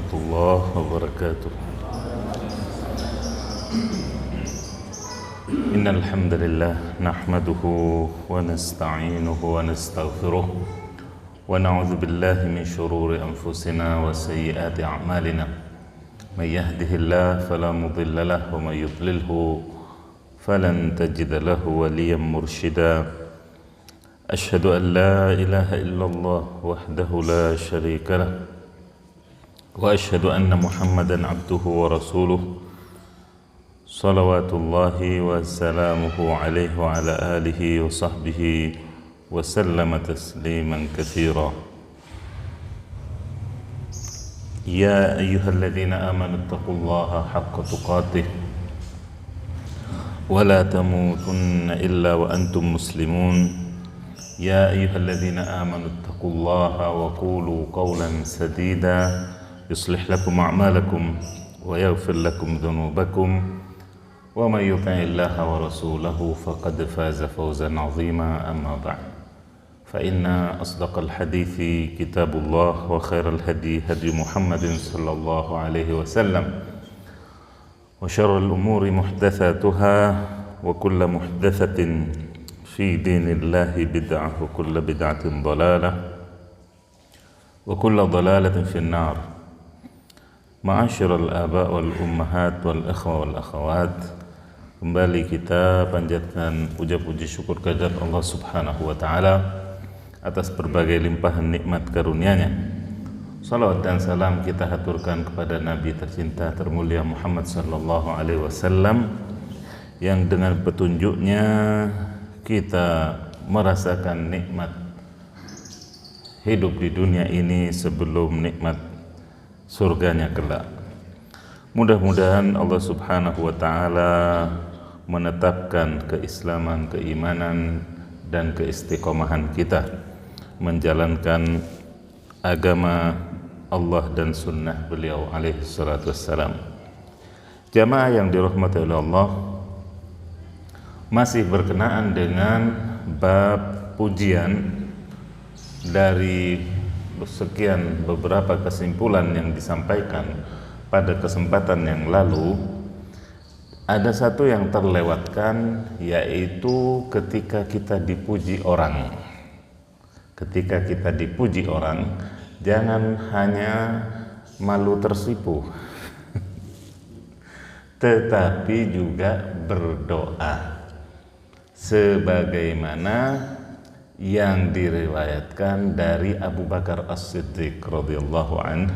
warahmatullahi wabarakatuh. Innal hamdalillah nahmaduhu wa nasta'inuhu wa nastaghfiruh wa na'udzu billahi min shururi anfusina wa sayyiati a'malina. May yahdihillahu fala mudilla lahu wa may yudlilhu falan tajida lahu waliyan mursyida. Asyhadu an la ilaha illallah wahdahu la syarika lah wa asyhadu anna Muhammadan abduhu wa rasuluh salawatullahi wa salamuhu alaihi wa ala alihi wa sahbihi wa sallama tasliman katsira. Ya ayyuhalladzina amanu taqullaha haqqa tuqatih wa la tamutunna illa wa antum muslimun. Ya ayyuhalladzina amanu taqullaha wa qulu qawlan sadida yuslih lakum a'malakum wa yaghfir lakum dhunubakum wa may yuti'illaha wa rasulahu faqad faza fawzan 'azima. Amma ba'd, fa inna asdaqal hadithi kitabullah wa khairal hadi hadi Muhammadin sallallahu alaihi wasallam wa syarrul umuri muhdatsatuha wa kullu muhdatsatin fi dinillahi bid'ah wa kullu bid'atin dhalalah wa kullu dhalalatin fin nar. Ma'asyiral aba wal ummahat wal ikhwa wal akhawat, kembali kita panjatkan puja-puji syukur kehadirat Allah Subhanahu wa taala atas berbagai limpahan nikmat karunia-Nya. Salawat dan salam kita haturkan kepada Nabi tercinta termulia Muhammad sallallahu alaihi wasallam yang dengan petunjuknya kita merasakan nikmat hidup di dunia ini sebelum nikmat surganya kelak. Mudah-mudahan Allah Subhanahu wa taala menetapkan keislaman, keimanan dan keistiqomahan kita menjalankan agama Allah dan sunnah beliau alaihi salatu wassalam. Jamaah yang dirahmati oleh Allah, masih berkenaan dengan bab pujian. Dari sekian beberapa kesimpulan yang disampaikan pada kesempatan yang lalu, ada satu yang terlewatkan, yaitu ketika kita dipuji orang. Ketika kita dipuji orang, jangan hanya malu tersipu tetapi juga berdoa sebagaimana yang diriwayatkan dari Abu Bakar As-Siddiq radhiyallahu anhu.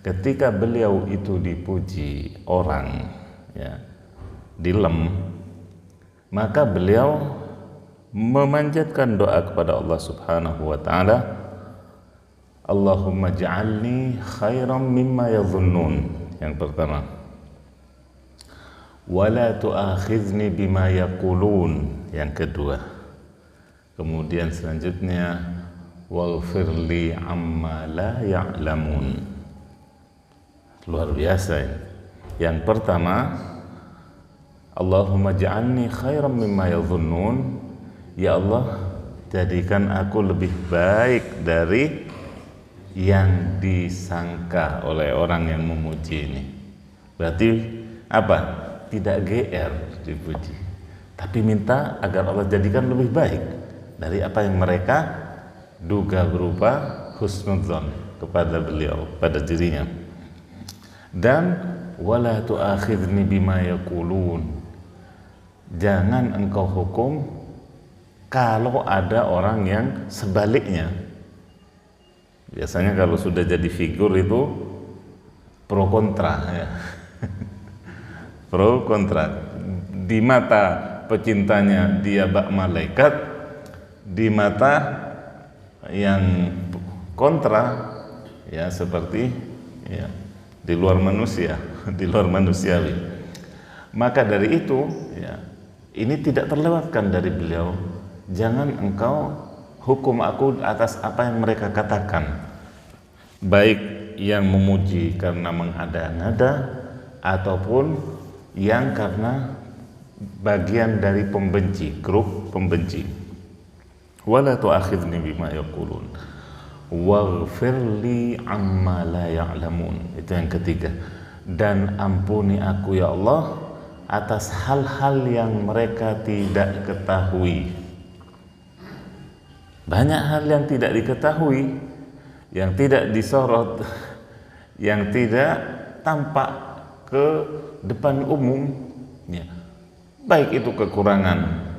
Ketika beliau itu dipuji orang, ya, dilem, maka beliau memanjatkan doa kepada Allah Subhanahu wa taala, Allahumma ja'alni khairan mimma yadhunnun. Yang pertama, wala tu'akhidzni bima yaqulun. Yang kedua, kemudian selanjutnya, waghfirli amma la ya'lamun. Luar biasa ini. Yang pertama, Allahumma ja'alni khairan mimma yadhunnun. Ya Allah, jadikan aku lebih baik dari yang disangka oleh orang yang memuji ini. Berarti apa? Tidak GR dipuji, tapi minta agar Allah jadikan lebih baik dari apa yang mereka duga berupa husnudzon kepada beliau, pada dirinya. Dan wala tu'akhidzni bima yaqulun. Jangan engkau hukum kalau ada orang yang sebaliknya. Biasanya kalau sudah jadi figur itu pro kontra, ya. Pro kontra. Di mata pecintanya dia bak malaikat, di mata yang kontra, ya, seperti, ya, di luar manusia, di luar manusiawi. Maka dari itu, ya, ini tidak terlewatkan dari beliau. Jangan engkau hukum aku atas apa yang mereka katakan, baik yang memuji karena mengada-ngada ataupun yang karena bagian dari pembenci, grup pembenci. Wala tu'akhidzni bima yaqulun waghfirli amma la ya'lamun. Itu yang ketiga. Dan ampuni aku ya Allah atas hal-hal yang mereka tidak ketahui. Banyak hal yang tidak diketahui, yang tidak disorot, yang tidak tampak ke depan umum, ya. Baik itu kekurangan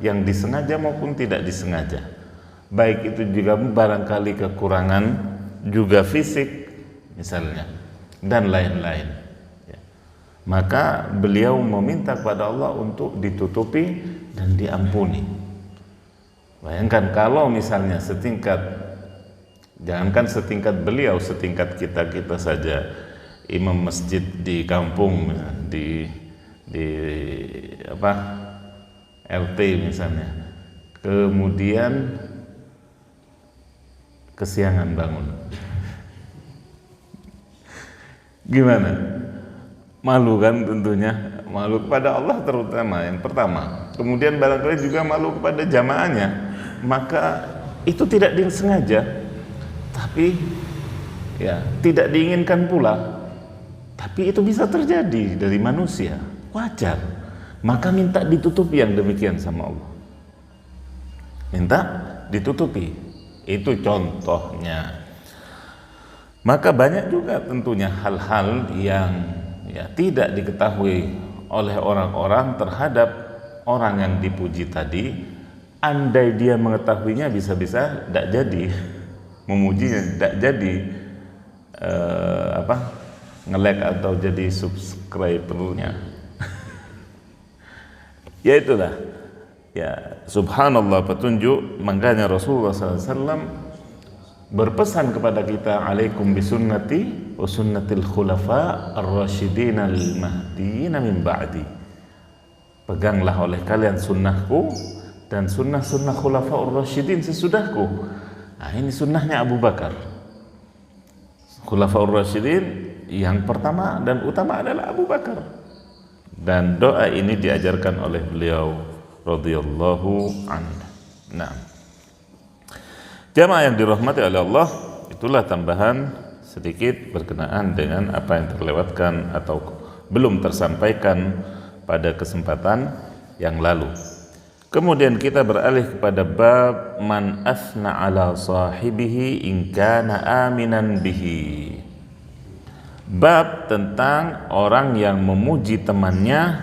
yang disengaja maupun tidak disengaja. Baik itu juga barangkali kekurangan juga fisik misalnya, dan lain-lain, ya. Maka beliau meminta kepada Allah untuk ditutupi dan diampuni. Bayangkan kalau misalnya jangankan setingkat beliau, setingkat kita saja, imam masjid di kampung, di RT misalnya, kemudian kesiangan bangun, gimana? Malu kan, tentunya malu kepada Allah terutama yang pertama, kemudian barangkali juga malu kepada jamaahnya. Maka itu tidak disengaja, tapi ya tidak diinginkan pula, tapi itu bisa terjadi dari manusia, wajar. Maka minta ditutupi yang demikian sama Allah, minta ditutupi. Itu contohnya. Maka banyak juga tentunya hal-hal yang ya tidak diketahui oleh orang-orang terhadap orang yang dipuji tadi. Andai dia mengetahuinya, bisa-bisa tidak jadi memujinya, tidak jadi nge-like atau jadi subscribernya. Ya itulah, ya subhanallah, petunjuk. Makanya Rasulullah SAW berpesan kepada kita, alaikum bisunnati wa sunnatil khulafa ar-rasyidin al-mahdiyyin min ba'di. Peganglah oleh kalian sunnahku dan sunnah-sunnah khulafa ar-rasyidin sesudahku. Nah, ini sunnahnya Abu Bakar. Khulafa ar-rasyidin yang pertama dan utama adalah Abu Bakar. Dan doa ini diajarkan oleh beliau radhiyallahu anhu. Nah, jamaah yang dirahmati oleh Allah, itulah tambahan sedikit berkenaan dengan apa yang terlewatkan atau belum tersampaikan pada kesempatan yang lalu. Kemudian kita beralih kepada bab man asna ala sahibihi in kana aminan bihi. Bab tentang orang yang memuji temannya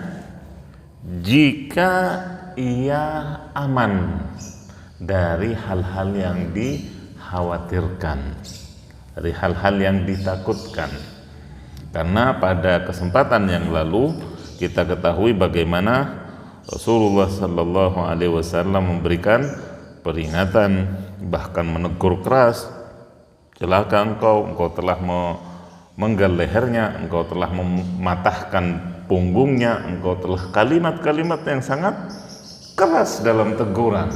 jika ia aman dari hal-hal yang dikhawatirkan, dari hal-hal yang ditakutkan. Karena pada kesempatan yang lalu kita ketahui bagaimana Rasulullah sallallahu alaihi wasallam memberikan peringatan, bahkan menegur keras, celaka engkau telah menggal lehernya, engkau telah mematahkan punggungnya, engkau telah kalimat-kalimat yang sangat keras dalam teguran,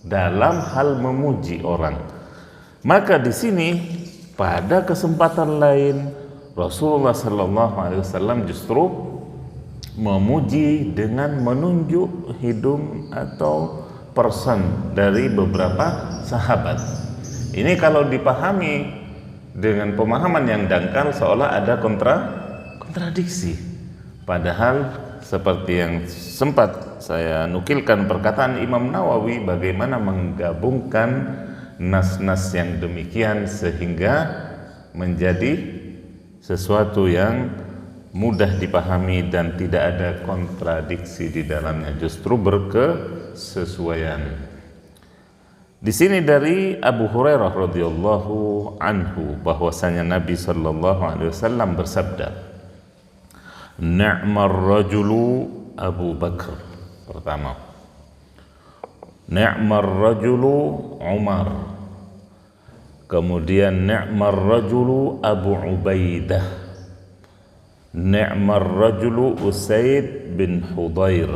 dalam hal memuji orang. Maka di sini pada kesempatan lain Rasulullah sallallahu alaihi wasallam justru memuji dengan menunjuk hidung atau person dari beberapa sahabat. Ini kalau dipahami dengan pemahaman yang dangkal seolah ada kontradiksi. Padahal seperti yang sempat saya nukilkan perkataan Imam Nawawi, bagaimana menggabungkan nas-nas yang demikian sehingga menjadi sesuatu yang mudah dipahami dan tidak ada kontradiksi di dalamnya, justru berkesesuaian. Di sini dari Abu Hurairah radhiyallahu anhu bahwasanya Nabi sallallahu alaihi wasallam bersabda, "Ni'mar rajulu Abu Bakar." Pertama, "Ni'mar rajulu Umar." Kemudian, "Ni'mar rajulu Abu Ubaidah." Ni'mar rajulu Usaid bin Hudayr.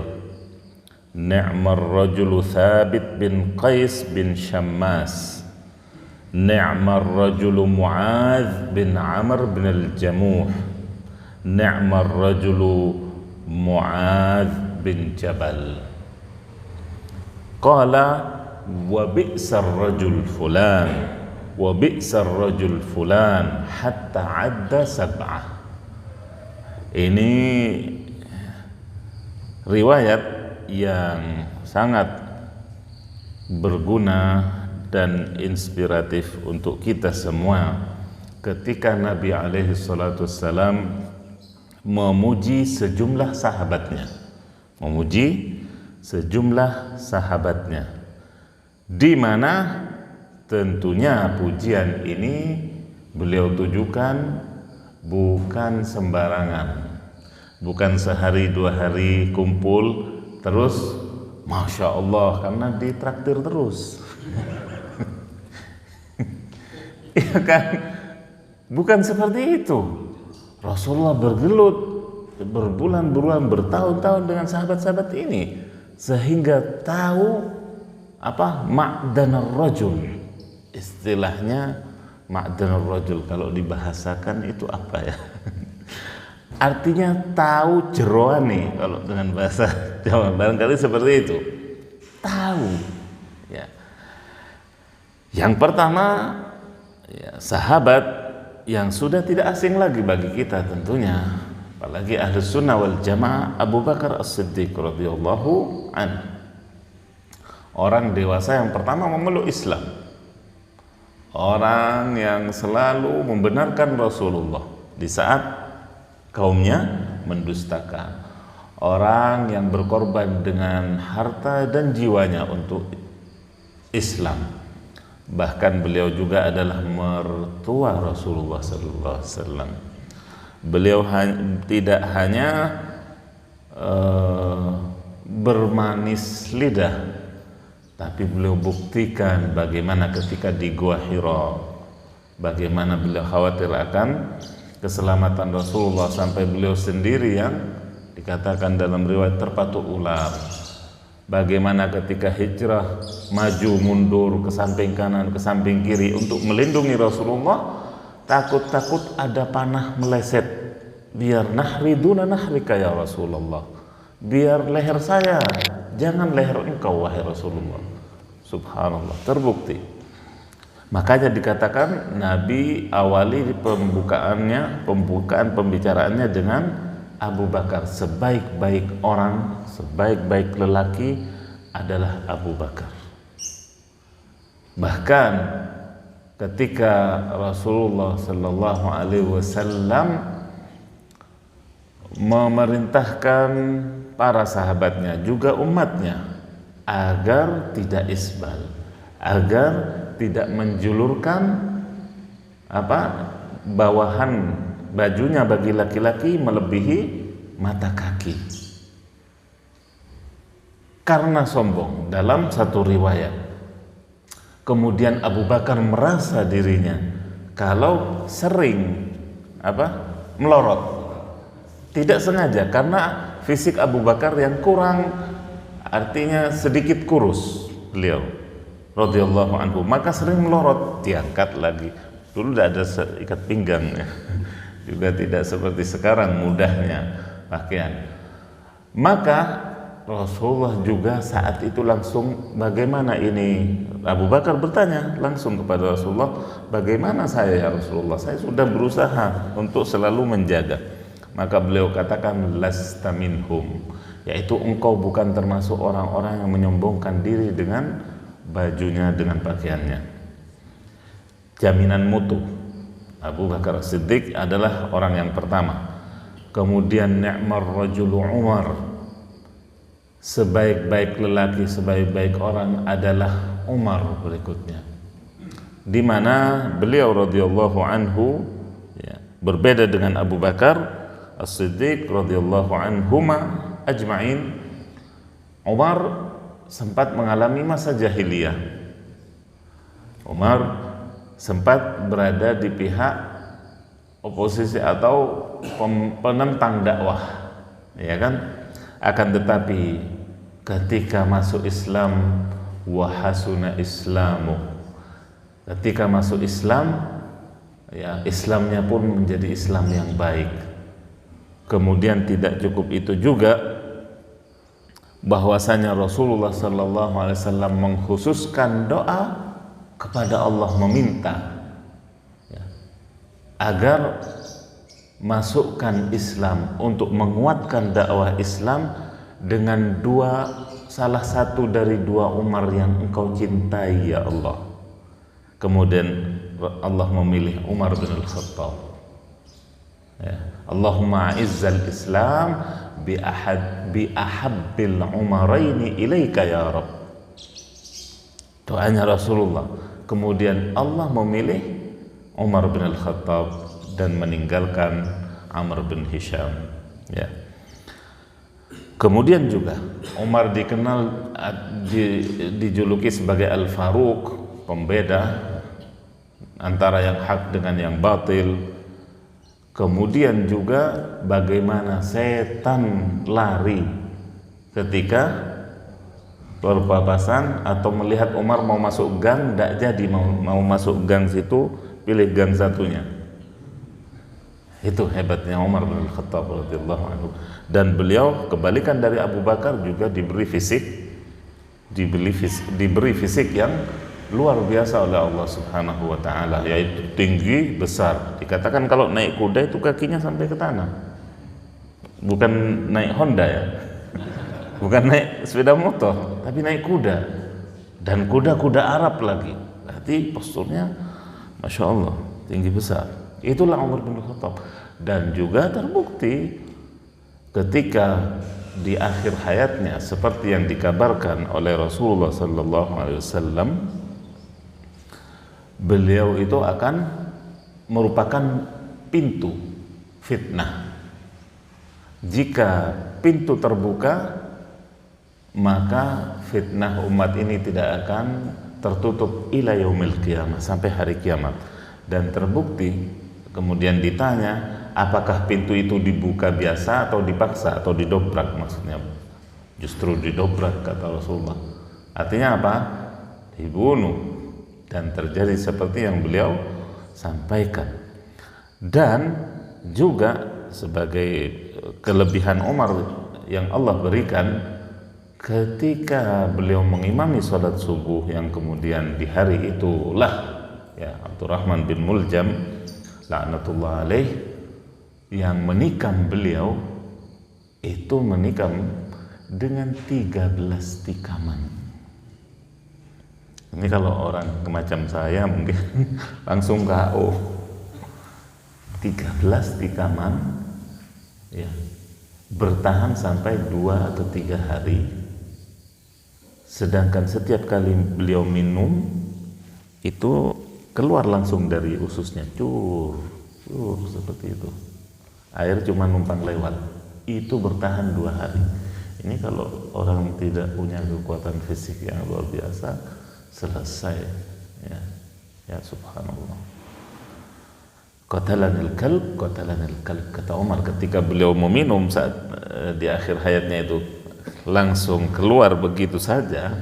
Ni'mar rajulu Thabit bin Qais bin Shammas. Ni'mar rajulu Mu'adh bin Amr bin al-Jamuh. Ni'mar rajulu Mu'adh bin Jabal. Qala wa bi'sar rajul fulan, wa bi'sar rajul fulan, hatta adda sab'ah. Ini riwayat yang sangat berguna dan inspiratif untuk kita semua ketika Nabi alaihi salatu wassalam memuji sejumlah sahabatnya, di mana tentunya pujian ini beliau tujukan bukan sembarangan, bukan sehari dua hari kumpul terus Masya Allah karena ditraktir terus. Iya kan? Bukan seperti itu. Rasulullah bergelut berbulan-bulan, bertahun-tahun dengan sahabat-sahabat ini sehingga tahu apa ma'danar rajul. Istilahnya ma'danar rajul kalau dibahasakan itu apa ya? Artinya tahu jeroan nih kalau dengan bahasa Jawa, barangkali seperti itu. Tahu ya. Yang pertama ya, sahabat yang sudah tidak asing lagi bagi kita tentunya, apalagi Ahlus Sunnah wal Jamaah, Abu Bakar As-Siddiq radhiyallahu anhu. Orang dewasa yang pertama memeluk Islam, orang yang selalu membenarkan Rasulullah di saat kaumnya mendustakan, orang yang berkorban dengan harta dan jiwanya untuk Islam. Bahkan beliau juga adalah mertua Rasulullah sallallahu alaihi wasallam. Beliau tidak hanya bermanis lidah, tapi beliau buktikan bagaimana ketika di Gua Hira, bagaimana beliau khawatir akan keselamatan Rasulullah sampai beliau sendiri yang dikatakan dalam riwayat terpatuk ular. Bagaimana ketika hijrah maju mundur ke samping kanan ke samping kiri untuk melindungi Rasulullah, takut-takut ada panah meleset, biar nahri duna nahrika ya Rasulullah, biar leher saya jangan leher engkau wahai Rasulullah. Subhanallah, terbukti. Makanya dikatakan Nabi awali pembukaan pembicaraannya dengan Abu Bakar. Sebaik-baik orang, sebaik-baik lelaki adalah Abu Bakar. Bahkan ketika Rasulullah sallallahu alaihi wasallam memerintahkan para sahabatnya juga umatnya agar tidak isbal, agar tidak menjulurkan bawahan bajunya bagi laki-laki melebihi mata kaki karena sombong dalam satu riwayat. Kemudian Abu Bakar merasa dirinya kalau sering melorot, tidak sengaja karena fisik Abu Bakar yang kurang, artinya sedikit kurus beliau radhiyallahu anhu, maka sering melorot, diangkat lagi. Dulu tidak ada ikat pinggang ya. Juga tidak seperti sekarang mudahnya pakaian. Maka Rasulullah juga saat itu langsung, bagaimana ini? Abu Bakar bertanya langsung kepada Rasulullah, bagaimana saya ya Rasulullah? Saya sudah berusaha untuk selalu menjaga. Maka beliau katakan, lasta minhum, yaitu engkau bukan termasuk orang-orang yang menyombongkan diri dengan bajunya, dengan pakaiannya. Jaminan mutu. Abu Bakar Siddiq adalah orang yang pertama. Kemudian ni'mar rajulu Umar, sebaik-baik lelaki, sebaik-baik orang adalah Umar berikutnya, di mana beliau radhiyallahu anhu ya, berbeda dengan Abu Bakar As-Siddiq radhiyallahu anhuma ajma'in. Umar sempat mengalami masa jahiliyah. Umar sempat berada di pihak oposisi atau penentang dakwah, ya kan? Akan tetapi ketika masuk Islam, wa hasuna islamu, ketika masuk Islam, ya Islamnya pun menjadi Islam yang baik. Kemudian tidak cukup itu juga, bahwasanya Rasulullah sallallahu alaihi wasallam mengkhususkan doa kepada Allah meminta ya, agar masukkan Islam, untuk menguatkan dakwah Islam dengan salah satu dari dua Umar yang engkau cintai ya Allah. Kemudian Allah memilih Umar bin Al-Khattab ya. Allahumma izzal Islam bi ahabbil umaraini ilaika ya Rabb. Doanya Rasulullah. Kemudian Allah memilih Umar bin Al-Khattab dan meninggalkan Amr bin Hisham ya. Kemudian juga Umar dikenal dijuluki sebagai Al-Faruq, pembeda antara yang hak dengan yang batil. Kemudian juga bagaimana setan lari ketika berpapasan atau melihat Umar mau masuk gang, tidak jadi mau masuk gang situ, pilih gang satunya. Itu hebatnya Umar bin Khattab radhiyallahu anhu. Dan beliau kebalikan dari Abu Bakar, juga diberi fisik yang luar biasa oleh Allah Subhanahu wa taala, yaitu tinggi besar. Dikatakan kalau naik kuda itu kakinya sampai ke tanah. Bukan naik Honda ya. Bukan naik sepeda motor, tapi naik kuda. Dan kuda-kuda Arab lagi. Berarti posturnya Masya Allah, tinggi besar. Itulah Umar bin Khattab. Dan juga terbukti ketika di akhir hayatnya, seperti yang dikabarkan oleh Rasulullah sallallahu alaihi wasallam, beliau itu akan merupakan pintu fitnah. Jika pintu terbuka, maka fitnah umat ini tidak akan tertutup ila yaumil qiyamah, sampai hari kiamat. Dan terbukti kemudian ditanya, apakah pintu itu dibuka biasa atau dipaksa atau didobrak? Maksudnya justru didobrak, kata Rasulullah. Artinya apa? Dibunuh. Dan terjadi seperti yang beliau sampaikan. Dan juga sebagai kelebihan Umar yang Allah berikan, ketika beliau mengimami salat subuh, yang kemudian di hari itulah ya Abdurrahman bin Muljam laknatullah alaih yang menikam beliau, itu menikam dengan 13 tikaman. Ini kalau orang macam saya mungkin langsung KO. 13 tikaman ya, bertahan sampai 2 atau 3 hari. Sedangkan setiap kali beliau minum itu keluar langsung dari ususnya, cur seperti itu. Air cuma numpang lewat. Itu bertahan 2 hari. Ini kalau orang tidak punya kekuatan fisik yang luar biasa, selesai ya subhanallah. Qatalanil kalb, kata Umar ketika beliau meminum saat di akhir hayatnya itu, langsung keluar begitu saja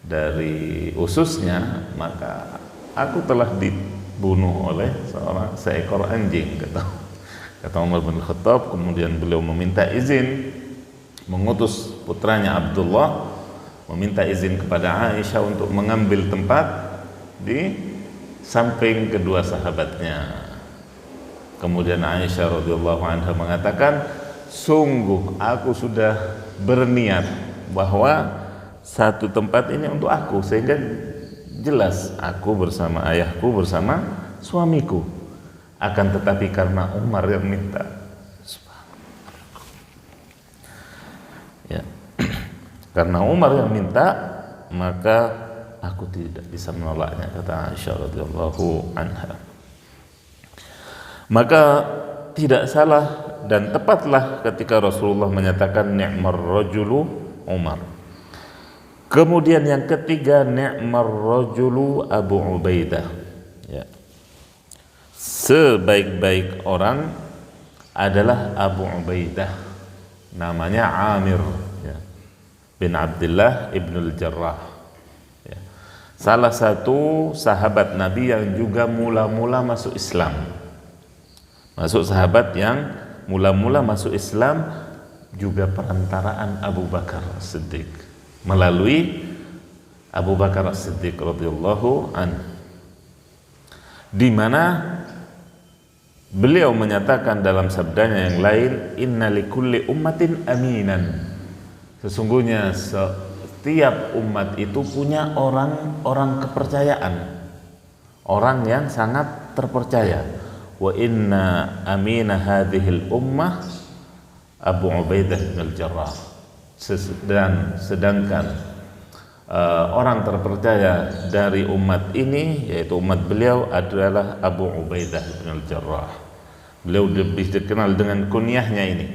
dari ususnya, maka aku telah dibunuh oleh seekor anjing, kata Umar bin Khattab. Kemudian beliau meminta izin, mengutus putranya Abdullah, meminta izin kepada Aisyah untuk mengambil tempat di samping kedua sahabatnya. Kemudian Aisyah radhiyallahu anha mengatakan, sungguh aku sudah berniat bahwa satu tempat ini untuk aku, sehingga jelas aku bersama ayahku, bersama suamiku. Akan tetapi karena Umar yang minta, ya, karena Umar yang minta, maka aku tidak bisa menolaknya, kata Aisyah radhiyallahu anha. Maka tidak salah dan tepatlah ketika Rasulullah menyatakan ni'mar rajulu Umar. Kemudian yang ketiga, ni'mar rajulu Abu Ubaidah. Ya. Sebaik-baik orang adalah Abu Ubaidah, namanya Amir ya, bin Abdullah ibnul Jarrah ya. Salah satu sahabat Nabi yang juga mula-mula masuk Islam, sahabat yang mula-mula masuk Islam juga perantaraan Abu Bakar As-Siddiq, melalui Abu Bakar As-Siddiq radhiyallahu anhu, di mana beliau menyatakan dalam sabdanya yang lain, inna likulli ummatin aminan, sesungguhnya setiap umat itu punya orang kepercayaan, orang yang sangat terpercaya. Wa inna amina hadhil ummah Abu Ubaidah bin al-Jarrah, dan sedangkan orang terpercaya dari umat ini, yaitu umat beliau, adalah Abu Ubaidah bin al-Jarrah. Beliau lebih dikenal dengan kunyahnya ini,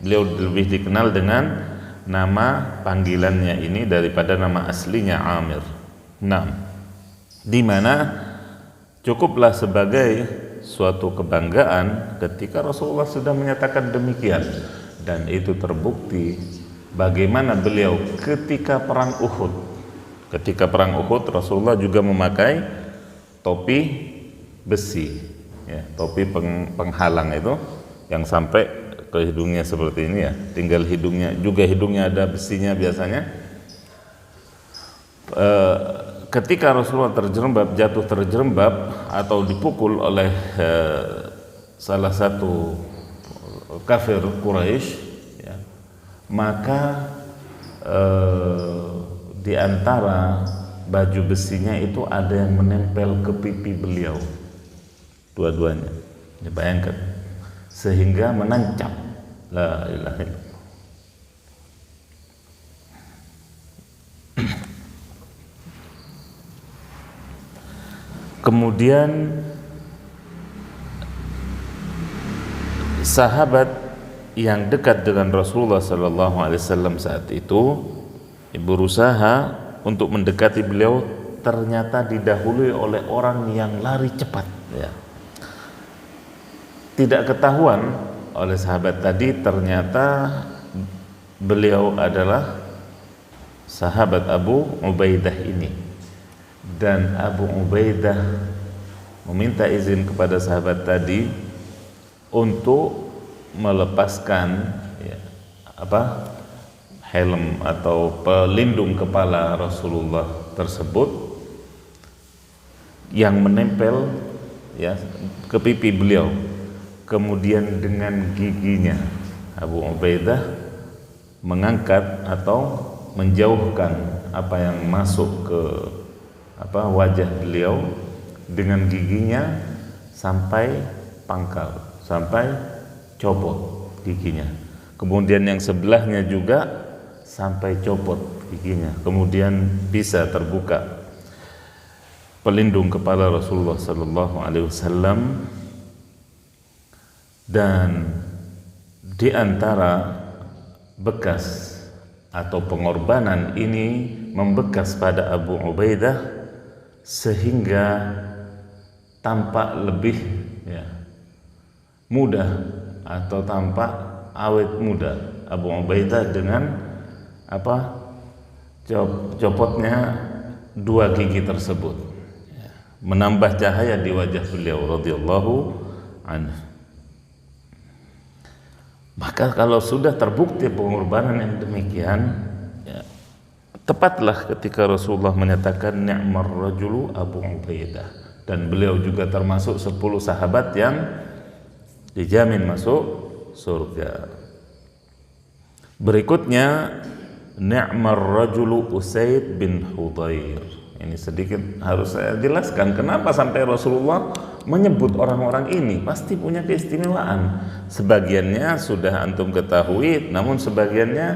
beliau lebih dikenal dengan nama panggilannya ini daripada nama aslinya Amir. Nah, di mana cukuplah sebagai suatu kebanggaan ketika Rasulullah sudah menyatakan demikian, dan itu terbukti bagaimana beliau ketika perang Uhud. Ketika perang Uhud, Rasulullah juga memakai topi besi, ya, topi penghalang itu yang sampai ke hidungnya seperti ini ya. Tinggal hidungnya ada besinya biasanya. Ketika Rasulullah jatuh terjerembab atau dipukul oleh salah satu kafir Quraisy, ya, maka di antara baju besinya itu ada yang menempel ke pipi beliau, dua-duanya. Ya, bayangkan, sehingga menancap. La ilaha illallah. Kemudian sahabat yang dekat dengan Rasulullah SAW saat itu berusaha untuk mendekati beliau, ternyata didahului oleh orang yang lari cepat, ya. Tidak ketahuan oleh sahabat tadi, ternyata beliau adalah sahabat Abu Ubaidah ini, dan Abu Ubaidah meminta izin kepada sahabat tadi untuk melepaskan, ya, helm atau pelindung kepala Rasulullah tersebut yang menempel, ya, ke pipi beliau. Kemudian dengan giginya Abu Ubaidah mengangkat atau menjauhkan apa yang masuk ke wajah beliau dengan giginya sampai pangkal, sampai copot giginya. Kemudian yang sebelahnya juga sampai copot giginya, kemudian bisa terbuka pelindung kepala Rasulullah SAW. Dan di antara bekas atau pengorbanan ini membekas pada Abu Ubaidah sehingga tampak lebih, ya, mudah atau tampak awet muda Abu Ubaidah dengan copotnya dua gigi tersebut, ya, menambah cahaya di wajah beliau radhiyallahu anhu. Maka kalau sudah terbukti pengorbanan yang demikian, ya, tepatlah ketika Rasulullah menyatakan ni'mar rajulu Abu Ubaidah, dan beliau juga termasuk 10 sahabat yang dijamin masuk surga. Berikutnya ni'mar rajulu Usaid bin Hudhair. Ini sedikit harus saya jelaskan kenapa sampai Rasulullah menyebut orang-orang ini, pasti punya keistimewaan. Sebagiannya sudah antum ketahui, namun sebagiannya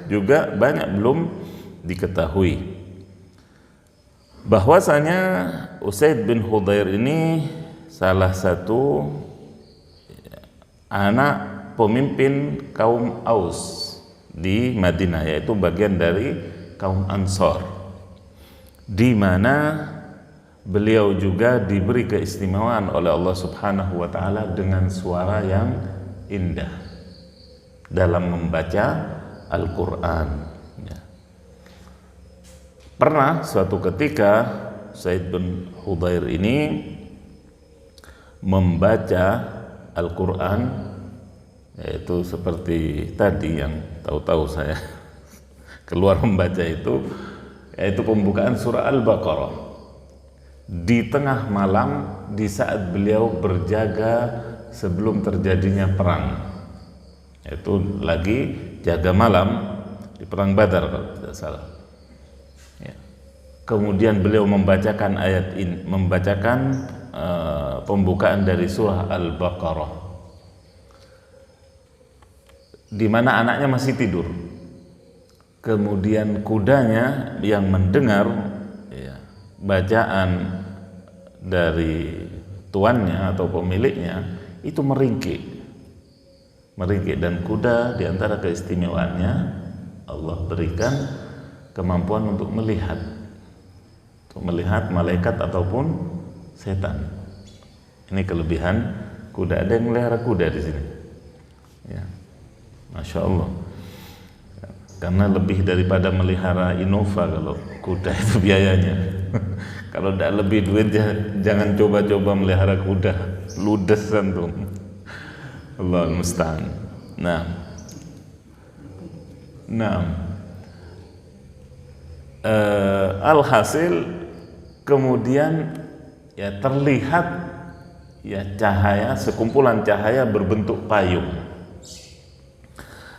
juga banyak belum diketahui. Bahwasanya Usaid bin Hudhair ini salah satu anak pemimpin kaum Aus di Madinah, yaitu bagian dari kaum Ansor, di mana beliau juga diberi keistimewaan oleh Allah Subhanahu wa taala dengan suara yang indah dalam membaca Al-Qur'an, ya. Pernah suatu ketika Usaid bin Hudhair ini membaca Al-Qur'an, yaitu seperti tadi yang tahu-tahu saya keluar membaca itu, yaitu pembukaan surah Al-Baqarah di tengah malam di saat beliau berjaga sebelum terjadinya perang, yaitu lagi jaga malam di perang Badar kalau tidak salah. Ya. Kemudian beliau membacakan ayat ini, membacakan pembukaan dari surah Al-Baqarah, di mana anaknya masih tidur. Kemudian kudanya yang mendengar ya, bacaan dari tuannya atau pemiliknya itu meringkik, dan kuda diantara keistimewaannya Allah berikan kemampuan untuk melihat malaikat ataupun setan. Ini kelebihan kuda. Ada yang melihara kuda di sini, ya, masya Allah. Karena lebih daripada melihara Innova kalau kuda itu biayanya. Kalau tidak lebih duit, jangan coba-coba melihara kuda, ludes antum. Allahul musta'an. Alhasil kemudian ya terlihat ya cahaya, sekumpulan cahaya berbentuk payung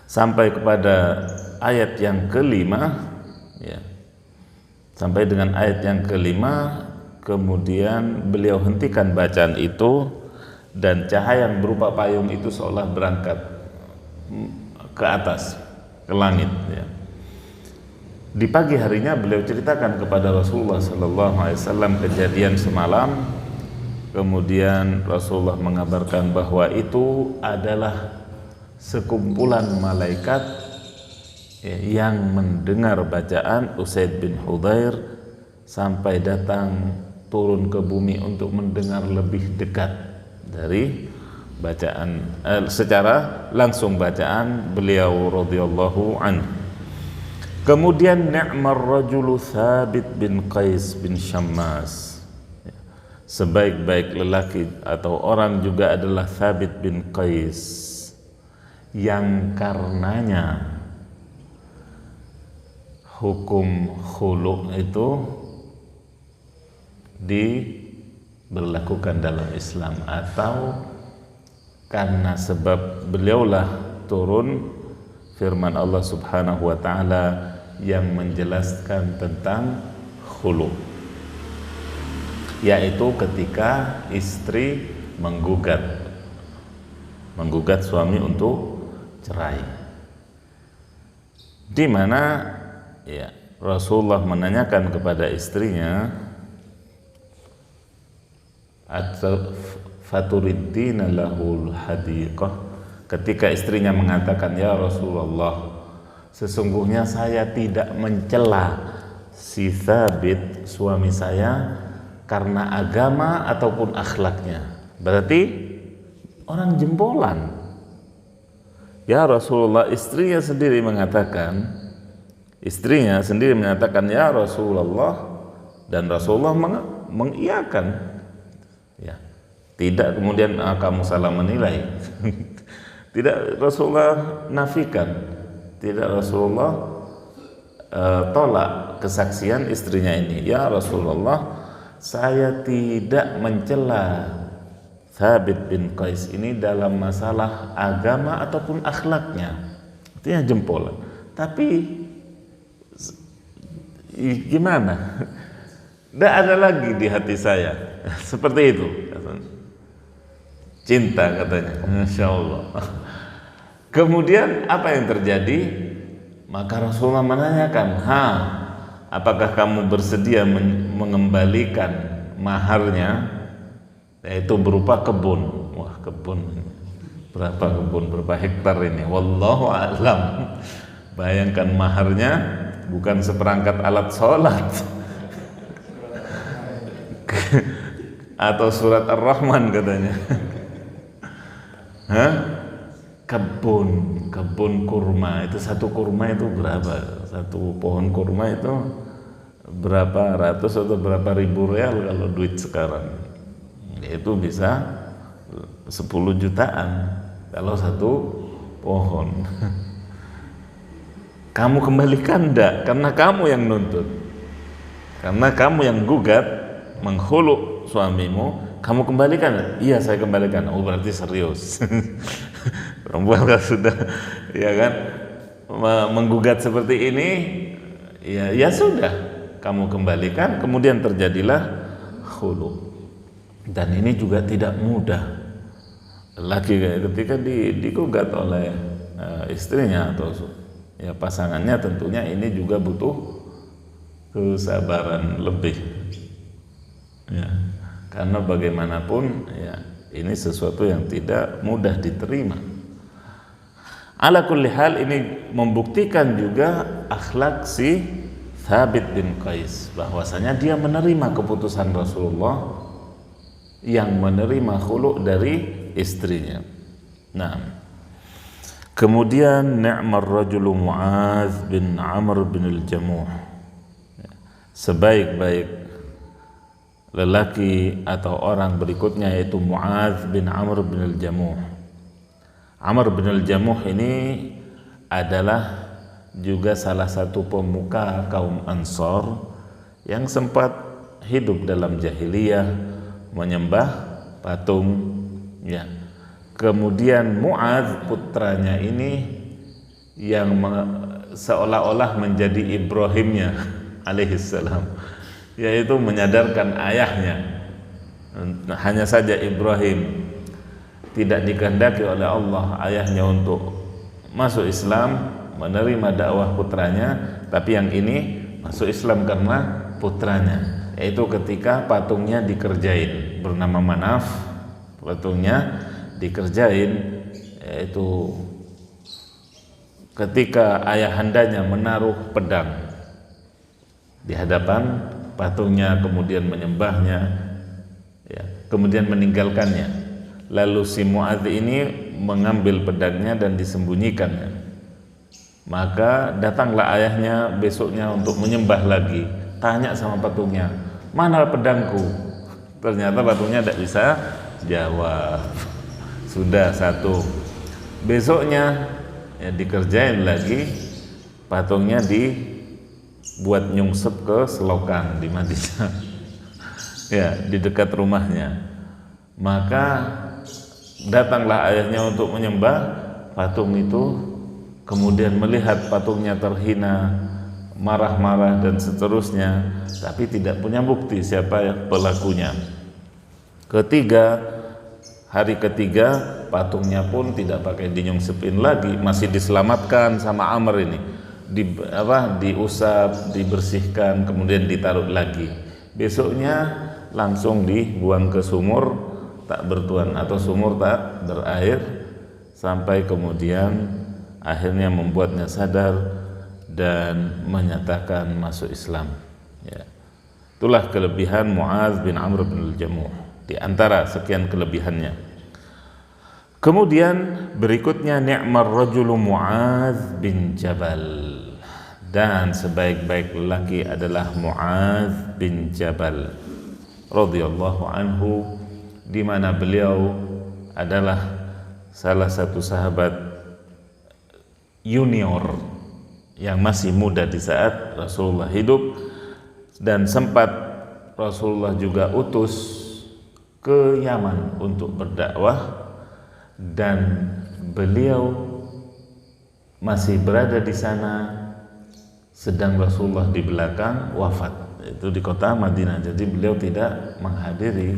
sampai kepada ayat yang kelima, ya, sampai dengan ayat yang kelima. Kemudian beliau hentikan bacaan itu dan cahaya yang berupa payung itu seolah berangkat ke atas, ke langit, ya. Di pagi harinya beliau ceritakan kepada Rasulullah SAW kejadian semalam. Kemudian Rasulullah mengabarkan bahwa itu adalah sekumpulan malaikat yang mendengar bacaan Usaid bin Hudhair sampai datang turun ke bumi untuk mendengar lebih dekat dari bacaan secara langsung bacaan beliau radhiyallahu anhu. Kemudian ni'mar rajulu Thabit bin Qais bin Syammas, sebaik-baik lelaki atau orang juga adalah Thabit bin Qais, yang karenanya hukum khulu itu diberlakukan dalam Islam, atau karena sebab beliaulah turun firman Allah Subhanahu wa taala yang menjelaskan tentang khulu, yaitu ketika istri menggugat suami untuk cerai, di mana ya Rasulullah menanyakan kepada istrinya, faturiddina lahul hadiqah, ketika istrinya mengatakan, ya Rasulullah, sesungguhnya saya tidak mencela si Thabit suami saya karena agama ataupun akhlaknya. Berarti orang jempolan. Ya Rasulullah, istrinya sendiri mengatakan, ya Rasulullah, dan Rasulullah mengiyakan, ya, tidak kemudian kamu salah menilai. Tidak Rasulullah nafikan, tidak Rasulullah tolak kesaksian istrinya ini. Ya Rasulullah, saya tidak mencela Thabit bin Qais ini dalam masalah agama ataupun akhlaknya. Artinya jempol. Tapi gimana? Tidak ada lagi di hati saya seperti itu. Cinta katanya, Masya Allah. Kemudian apa yang terjadi? Maka Rasulullah menanyakan, apakah kamu bersedia mengembalikan maharnya, yaitu berupa kebun? Wah, kebun, berapa kebun, berapa hektar ini? Wallahu a'lam. Bayangkan maharnya bukan seperangkat alat sholat atau surat Ar-Rahman katanya. Kebun kurma, itu satu kurma itu berapa? Satu pohon kurma itu berapa ratus atau berapa ribu real kalau duit sekarang? Itu bisa 10 jutaan kalau satu pohon. Kamu kembalikan enggak? Karena kamu yang nuntut, karena kamu yang gugat, menghulu suamimu, kamu kembalikan? Iya, saya kembalikan. Oh, berarti serius. Perempuan kan sudah, ya kan, menggugat seperti ini, ya sudah, kamu kembalikan. Kemudian terjadilah khulu. Dan ini juga tidak mudah. Laki ketika digugat oleh istrinya atau ya pasangannya, tentunya ini juga butuh kesabaran lebih, ya, karena bagaimanapun ya ini sesuatu yang tidak mudah diterima. Ala kulli hal, ini membuktikan juga akhlak si Thabit bin Qais, bahwasanya dia menerima keputusan Rasulullah yang menerima khulu dari istrinya. Nah, kemudian ni'mar rajulu Mu'adz bin Amr bin al-Jamuh, sebaik-baik lelaki atau orang berikutnya yaitu Mu'adz bin Amr bin al-Jamuh. Amr bin al-Jamuh ini adalah juga salah satu pemuka kaum Ansor yang sempat hidup dalam jahiliyah, menyembah patung, ya. Kemudian Mu'adz putranya ini yang seolah-olah menjadi Ibrahimnya alaihissalam, yaitu menyadarkan ayahnya. Hanya saja Ibrahim tidak dikehendaki oleh Allah ayahnya untuk masuk Islam, menerima dakwah putranya, tapi yang ini masuk Islam karena putranya, yaitu ketika patungnya dikerjain, bernama Manaf, patungnya dikerjain, yaitu ketika ayahandanya menaruh pedang di hadapan patungnya, kemudian menyembahnya, ya, kemudian meninggalkannya. Lalu si Mu'adz ini mengambil pedangnya dan disembunyikannya. Maka datanglah ayahnya besoknya untuk menyembah lagi. Tanya sama patungnya, mana pedangku? Ternyata patungnya tidak bisa jawab. Sudah satu. Besoknya ya, dikerjain lagi, patungnya dibuat nyungsep ke selokan di Madinah, ya, di dekat rumahnya. Maka datanglah ayahnya untuk menyembah patung itu, kemudian melihat patungnya terhina, marah-marah dan seterusnya, tapi tidak punya bukti siapa pelakunya. Hari ketiga patungnya pun tidak pakai dinyungsepin lagi, masih diselamatkan sama Amr ini, diusap, dibersihkan, kemudian ditaruh lagi. Besoknya langsung dibuang ke sumur tak bertuan atau sumur tak berair, sampai kemudian akhirnya membuatnya sadar dan menyatakan masuk Islam, ya. Itulah kelebihan Mu'adz bin Amr bin al-Jamuh, di antara sekian kelebihannya. Kemudian berikutnya ni'mar rajulu Mu'adz bin Jabal, dan sebaik-baik lelaki adalah Mu'adz bin Jabal radhiyallahu anhu, di mana beliau adalah salah satu sahabat junior yang masih muda di saat Rasulullah hidup, dan sempat Rasulullah juga utus ke Yaman untuk berdakwah, dan beliau masih berada di sana sedang Rasulullah di belakang wafat, itu di kota Madinah. Jadi beliau tidak menghadiri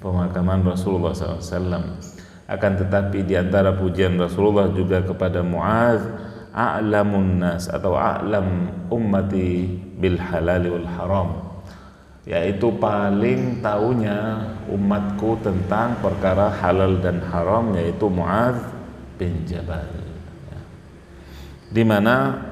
pemakaman Rasulullah SAW. Akan tetapi di antara pujian Rasulullah juga kepada Mu'adz, a'lamun nas atau a'lam ummati bil halali wal haram, yaitu paling tahunya umatku tentang perkara halal dan haram, yaitu Mu'adz bin Jabal, di mana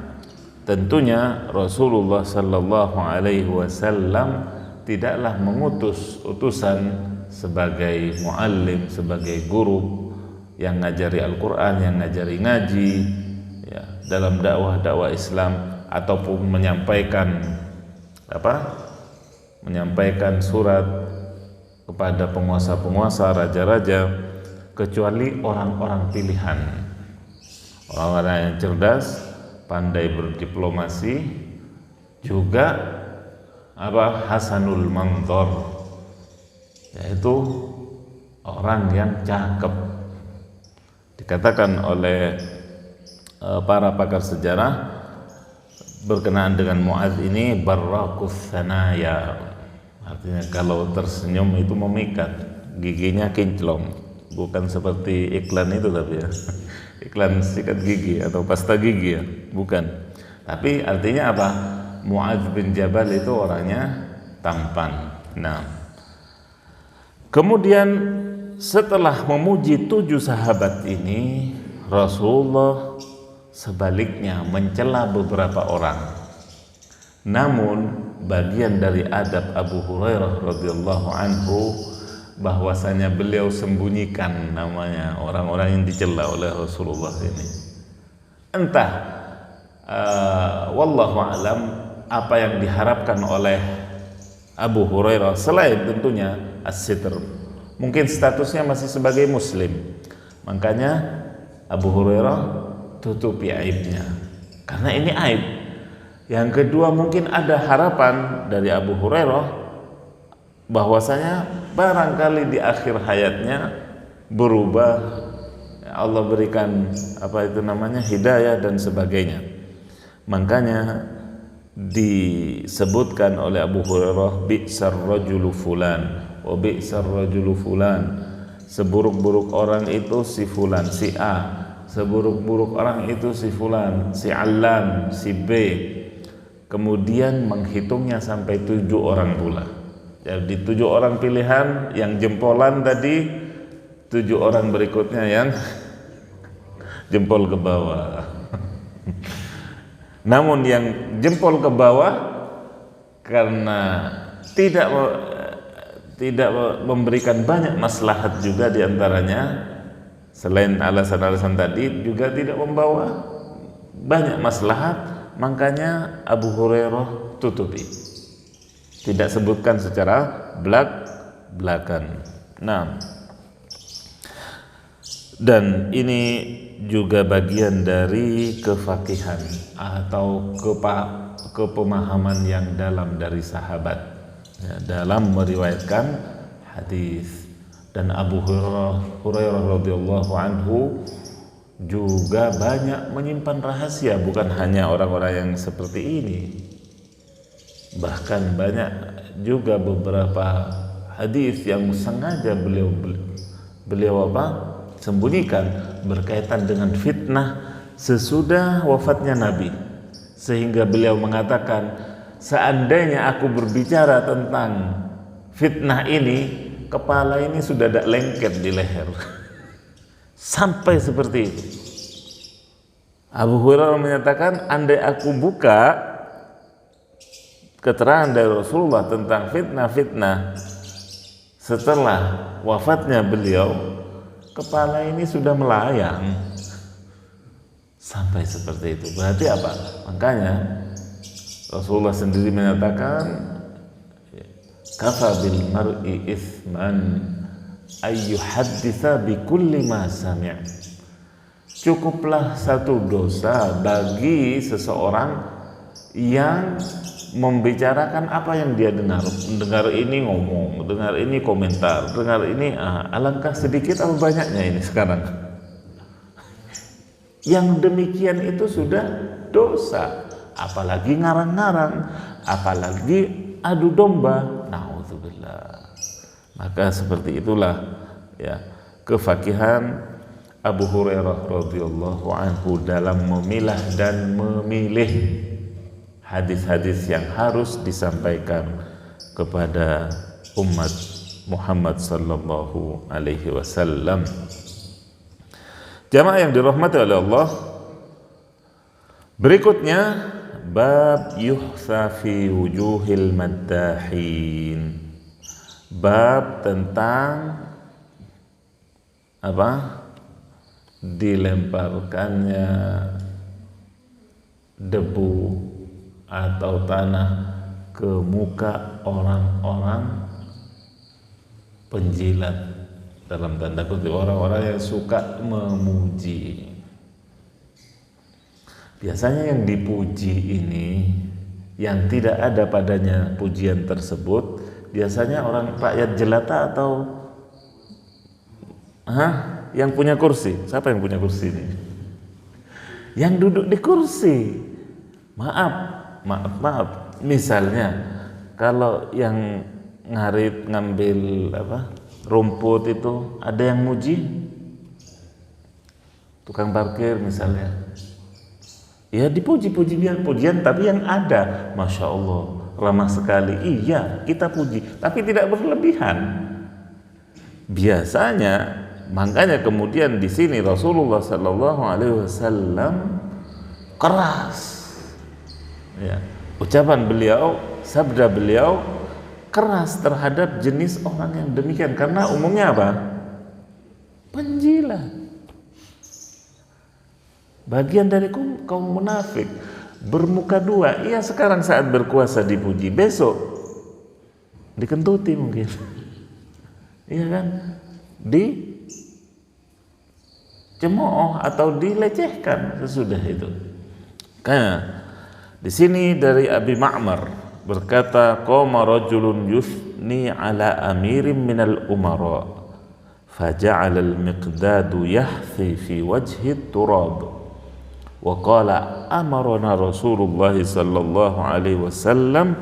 tentunya Rasulullah sallallahu alaihi wasallam tidaklah mengutus utusan sebagai muallim, sebagai guru yang ngajari Al-Quran, yang ngajari ngaji, ya, dalam dakwah Islam, ataupun menyampaikan surat kepada penguasa-penguasa, raja-raja, kecuali orang-orang pilihan, orang-orang yang cerdas, pandai berdiplomasi, juga hasanul manzor, yaitu orang yang cakep. Dikatakan oleh para pakar sejarah berkenaan dengan Mu'adz ini barrakus sanaya, artinya kalau tersenyum itu memikat, giginya kinclong, bukan seperti iklan itu tapi ya iklan sikat gigi atau pasta gigi ya, bukan. Tapi artinya apa? Mu'adz bin Jabal itu orangnya tampan. Nah, kemudian setelah memuji 7 sahabat ini, Rasulullah sebaliknya mencela beberapa orang. Namun bagian dari adab Abu Hurairah radhiyallahu anhu bahwasanya beliau sembunyikan namanya orang-orang yang dicela oleh Rasulullah ini. Entah wallahu alam apa yang diharapkan oleh Abu Hurairah selain tentunya as-sitr. Mungkin statusnya masih sebagai muslim. Makanya Abu Hurairah tutupi aibnya, karena ini aib. Yang kedua, mungkin ada harapan dari Abu Hurairah bahwasanya barangkali di akhir hayatnya berubah, Allah berikan hidayah dan sebagainya. Makanya disebutkan oleh Abu Hurairah, bi'sar rajulu fulan wa bi'sar rajulu fulan, seburuk-buruk orang itu si fulan, si A, seburuk-buruk orang itu si fulan, si Allan, si B. Kemudian menghitungnya sampai 7 orang pula. Jadi 7 orang pilihan, yang jempolan tadi, 7 orang berikutnya yang jempol ke bawah. Namun yang jempol ke bawah karena tidak memberikan banyak maslahat juga diantaranya, selain alasan-alasan tadi juga tidak membawa banyak maslahat, makanya Abu Hurairah tutupi, tidak sebutkan secara belak-belakan. Nah, dan ini juga bagian dari kefakihan atau kepemahaman yang dalam dari sahabat ya, dalam meriwayatkan hadis. Dan Abu Hurairah radhiyallahu anhu juga banyak menyimpan rahasia, bukan hanya orang-orang yang seperti ini. Bahkan banyak juga beberapa hadis yang sengaja beliau sembunyikan berkaitan dengan fitnah sesudah wafatnya Nabi. Sehingga beliau mengatakan, seandainya aku berbicara tentang fitnah ini, kepala ini sudah ada lengket di leher. Sampai seperti itu. Abu Hurairah menyatakan, andai aku buka keterangan dari Rasulullah tentang fitnah-fitnah setelah wafatnya beliau, kepala ini sudah melayang. Sampai seperti itu. Berarti apa? Makanya Rasulullah sendiri menyatakan, kafa bil mar'i itsman ayyuhadditsa bi kulli ma sami'. Cukuplah satu dosa bagi seseorang yang membicarakan apa yang dia dengar. Dengar ini ngomong, dengar ini komentar, dengar ini alangkah sedikit atau banyaknya ini sekarang. Yang demikian itu sudah dosa, apalagi ngarang-ngarang, apalagi adu domba. Nauzubillah. Maka seperti itulah ya kefakihan Abu Hurairah radhiyallahu anhu dalam memilah dan memilih hadis-hadis yang harus disampaikan kepada umat Muhammad sallallahu alaihi wasallam. Jamaah yang dirahmati oleh Allah, berikutnya bab yuhsa fi wujuhil maddahin. Bab tentang apa? Dilemparkannya debu atau tanah ke muka orang-orang penjilat, dalam tanda kutip orang-orang yang suka memuji. Biasanya yang dipuji ini yang tidak ada padanya pujian tersebut, biasanya orang rakyat jelata atau yang punya kursi. Siapa yang punya kursi ini? Yang duduk di kursi. Maaf. Misalnya kalau yang ngarit ngambil rumput itu ada yang muji, tukang parkir misalnya, ya dipuji-puji pujian, tapi yang ada, masya Allah, ramah sekali. Iya, kita puji, tapi tidak berlebihan. Biasanya, makanya kemudian di sini Rasulullah Sallallahu Alaihi Wasallam keras, ya, ucapan beliau, sabda beliau keras terhadap jenis orang yang demikian, karena umumnya apa? Penjilat, bagian dari kaum munafik, bermuka dua. Iya, sekarang saat berkuasa dipuji, besok dikentuti mungkin, iya kan, dicemooh atau dilecehkan sesudah itu. Karena di sini dari Abi Ma'mar berkata, qama rajulun yusni ala amirin minal umara faja'ala al-miqdadu yahthi fi wajhi turab wa qala amarna Rasulullah sallallahu alaihi wasallam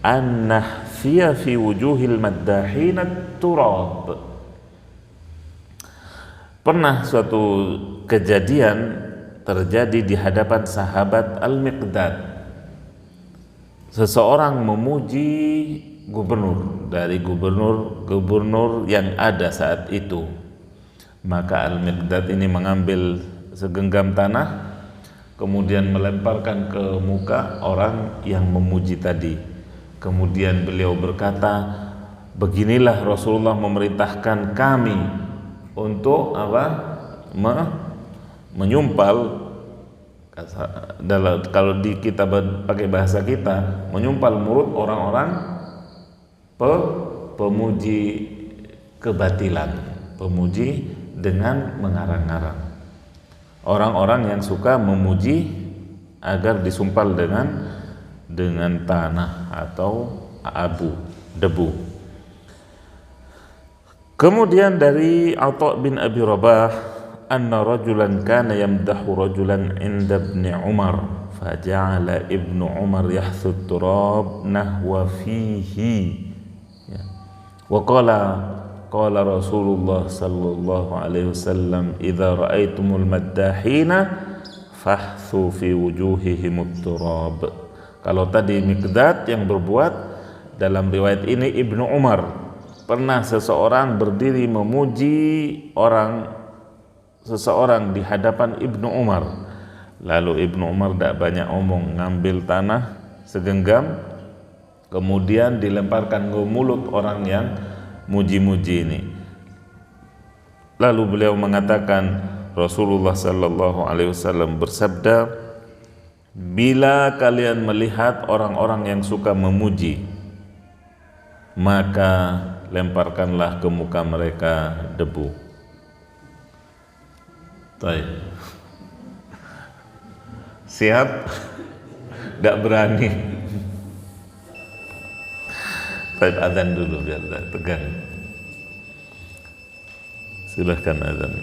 an nahfiya fi wujuhil maddahin turab. Pernah suatu kejadian terjadi di hadapan sahabat Al-Miqdad. Seseorang memuji gubernur dari gubernur yang ada saat itu. Maka Al-Miqdad ini mengambil segenggam tanah, kemudian melemparkan ke muka orang yang memuji tadi. Kemudian beliau berkata, beginilah Rasulullah memerintahkan kami untuk menyumpal. Kalau kita pakai bahasa kita, menyumpal mulut orang-orang pemuji kebatilan, pemuji dengan mengarang-arang, orang-orang yang suka memuji agar disumpal dengan tanah atau debu. Kemudian dari Atha bin Abi Rabah, anna rajulan kana yamdahu rajulan inda ibni Umar faja'ala ibnu Umar yahthu turab nahwa fihi, wa qala Rasulullah sallallahu alaihi wasallam idza ra'aitumul maddahina fahthu fi wujuhihimut turab. Kalau tadi Miqdad yang berbuat, dalam riwayat ini Ibnu Umar, pernah seseorang berdiri memuji seseorang di hadapan Ibnu Umar, lalu Ibnu Umar tidak banyak omong, ngambil tanah segenggam, kemudian dilemparkan ke mulut orang yang muji-muji ini. Lalu beliau mengatakan, Rasulullah Sallallahu Alaihi Wasallam bersabda, bila kalian melihat orang-orang yang suka memuji, maka lemparkanlah ke muka mereka debu. Baik. Siap? Tidak berani. Baik, azan dulu biar tegang. Silahkan azan.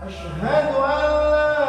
أشهد أن لا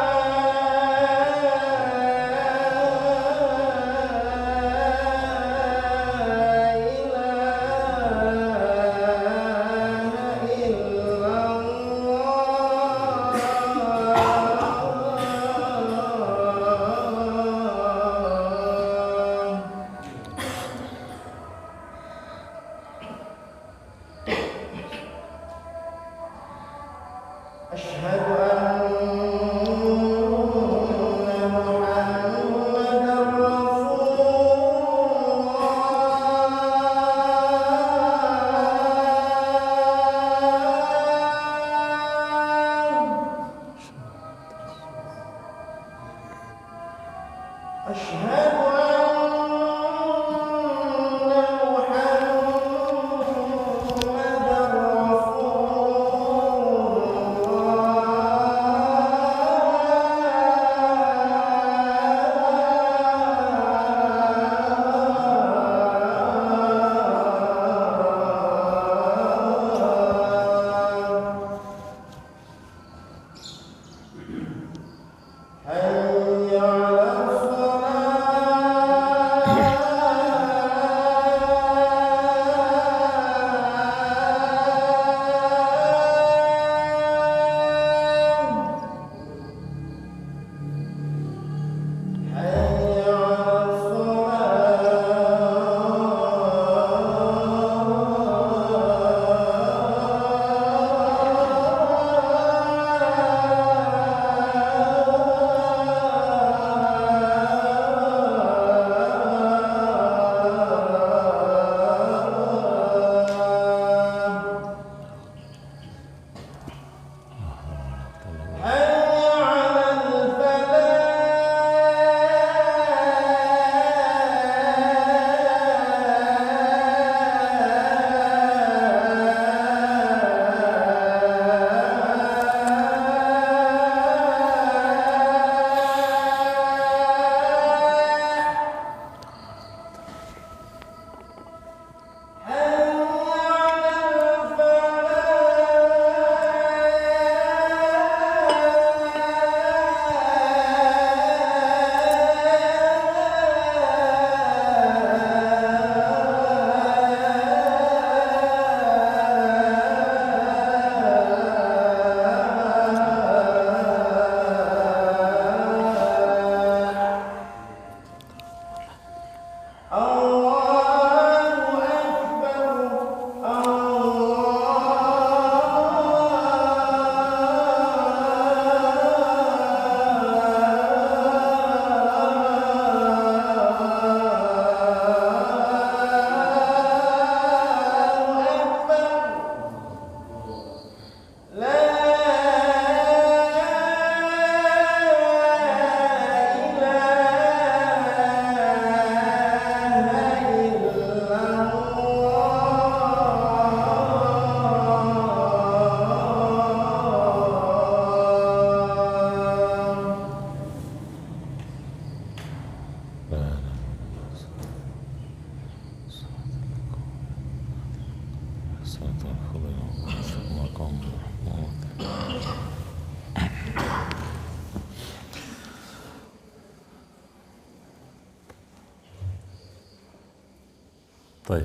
Baik.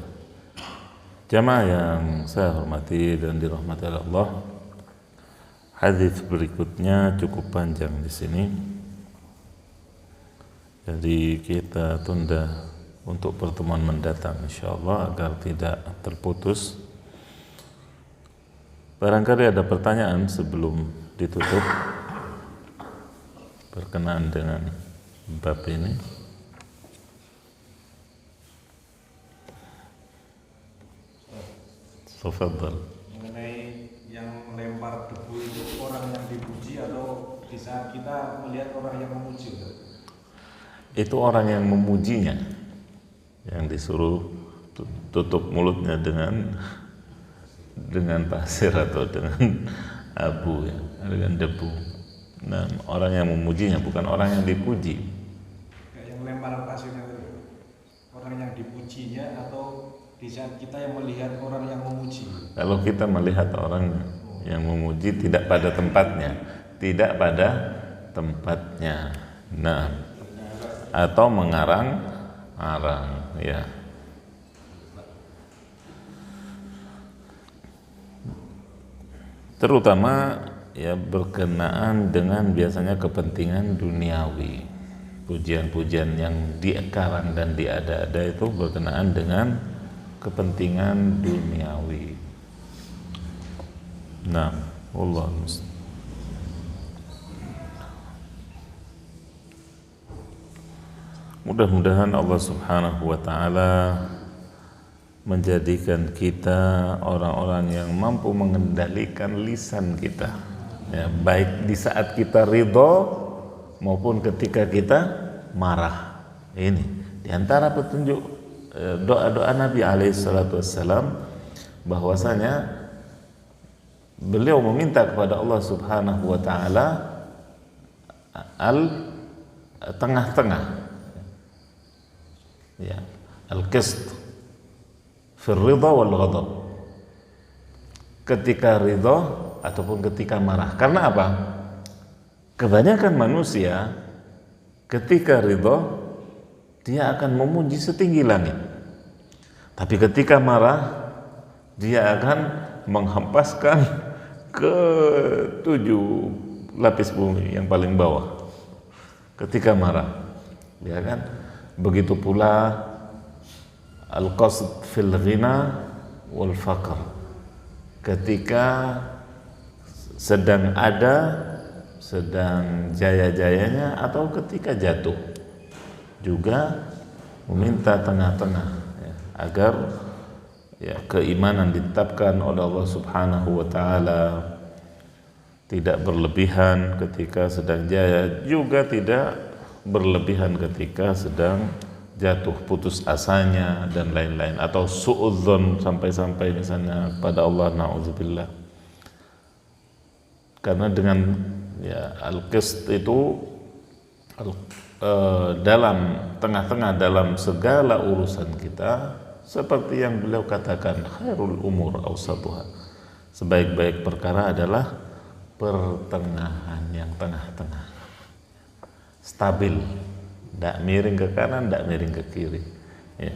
Jamaah yang saya hormati dan dirahmati oleh Allah, hadis berikutnya cukup panjang di sini. Jadi kita tunda untuk pertemuan mendatang insyaallah agar tidak terputus. Barangkali ada pertanyaan sebelum ditutup berkenaan dengan bab ini. Tafadhal. Mengenai yang melempar debu itu orang yang dipuji atau di saat kita melihat orang yang memuji? Itu orang yang memujinya yang disuruh tutup mulutnya dengan pasir atau dengan abu ya, dengan debu. Nah, orang yang memujinya bukan orang yang dipuji. Yang lempar pasirnya itu orang yang dipujinya atau di saat kita yang melihat orang yang memuji? Kalau kita melihat orang yang memuji tidak pada tempatnya, nah, atau mengarang-arang, ya. Terutama ya berkenaan dengan biasanya kepentingan duniawi. Pujian-pujian yang dikarang dan diada-ada itu berkenaan dengan kepentingan duniawi. Nah, Allah musta'an. Mudah-mudahan Allah Subhanahu wa taala menjadikan kita orang-orang yang mampu mengendalikan lisan kita, ya, baik di saat kita ridho maupun ketika kita marah. Ini diantara petunjuk doa-doa Nabi alaihissalam, bahwasanya beliau meminta kepada Allah Subhanahu wa taala tengah-tengah, ya, al-qist fil ridha wal ghadab, ketika ridha ataupun ketika marah. Karena apa? Kebanyakan manusia ketika ridha dia akan memuji setinggi langit, tapi ketika marah dia akan menghempaskan ke 7 lapis bumi yang paling bawah ketika marah, ya kan? Begitu pula al-qasd fil ghina wal faqr, ketika sedang ada, sedang jaya-jayanya atau ketika jatuh, juga meminta tengah-tengah, ya, agar ya, keimanan ditetapkan oleh Allah Subhanahu wa taala, tidak berlebihan ketika sedang jaya, juga tidak berlebihan ketika sedang jatuh, putus asanya dan lain-lain, atau suudzon sampai-sampai misalnya pada Allah, na'udzubillah. Karena dengan ya al-qist itu dalam tengah-tengah dalam segala urusan kita, seperti yang beliau katakan, khairul umur awsatuha, sebaik-baik perkara adalah pertengahan, yang tengah-tengah, stabil, tidak miring ke kanan, tidak miring ke kiri, ya.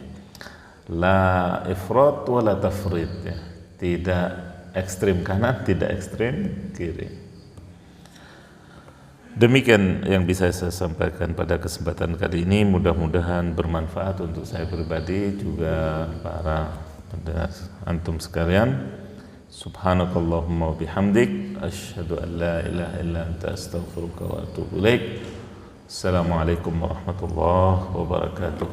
La ifrat wa la tafrit, ya. Tidak ekstrim kanan, tidak ekstrim kiri. Demikian yang bisa saya sampaikan pada kesempatan kali ini. Mudah-mudahan bermanfaat untuk saya pribadi, juga para pendengar antum sekalian. Subhanakallahumma wa bihamdik, asyhadu an la ilaha illa anta, astaghfiruka wa atubu ilaik. Assalamualaikum warahmatullahi wabarakatuh.